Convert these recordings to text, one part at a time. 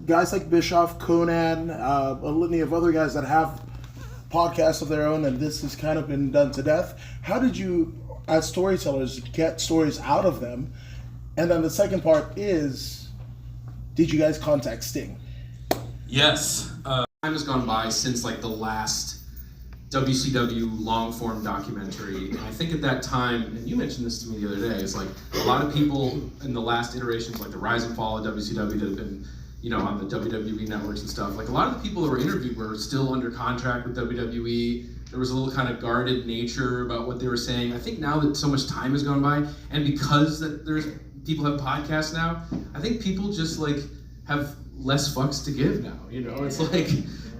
guys like Bischoff, Conan, a litany of other guys that have podcasts of their own, and this has kind of been done to death. How did you, as storytellers, get stories out of them? And then the second part is, did you guys contact Sting? Yes. Time has gone by since like the last WCW long form documentary, and I think at that time, and you mentioned this to me the other day, it's like a lot of people in the last iterations, like the rise and fall of WCW that have been, you know, on the WWE networks and stuff, like a lot of the people that were interviewed were still under contract with WWE. There was a little kind of guarded nature about what they were saying. I think now that so much time has gone by, and because that there's people have podcasts now, I think people just like have less fucks to give now, you know? It's like,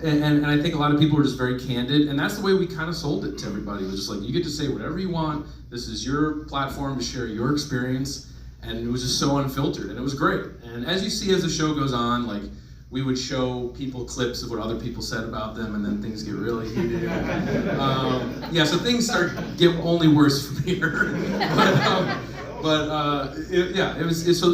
and I think a lot of people are just very candid, and that's the way we kind of sold it to everybody. It was just like, you get to say whatever you want, this is your platform to share your experience, and it was just so unfiltered, and it was great. And as you see as the show goes on, like, we would show people clips of what other people said about them, and then things get really heated. Yeah, so things get only worse from here.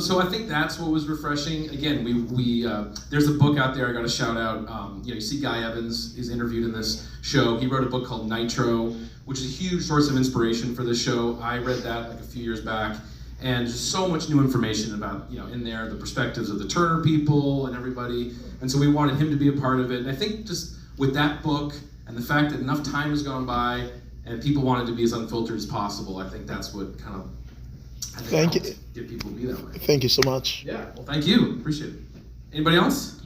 So I think that's what was refreshing. Again, we there's a book out there I got to shout out. You see Guy Evans is interviewed in this show. He wrote a book called Nitro, which is a huge source of inspiration for this show. I read that like a few years back, and just so much new information about, you know, in there, the perspectives of the Turner people and everybody. And so we wanted him to be a part of it. And I think just with that book and the fact that enough time has gone by and people wanted to be as unfiltered as possible, I think that's what kind of get people to be that way. Thank you so much. Yeah, well, thank you. Appreciate it. Anybody else?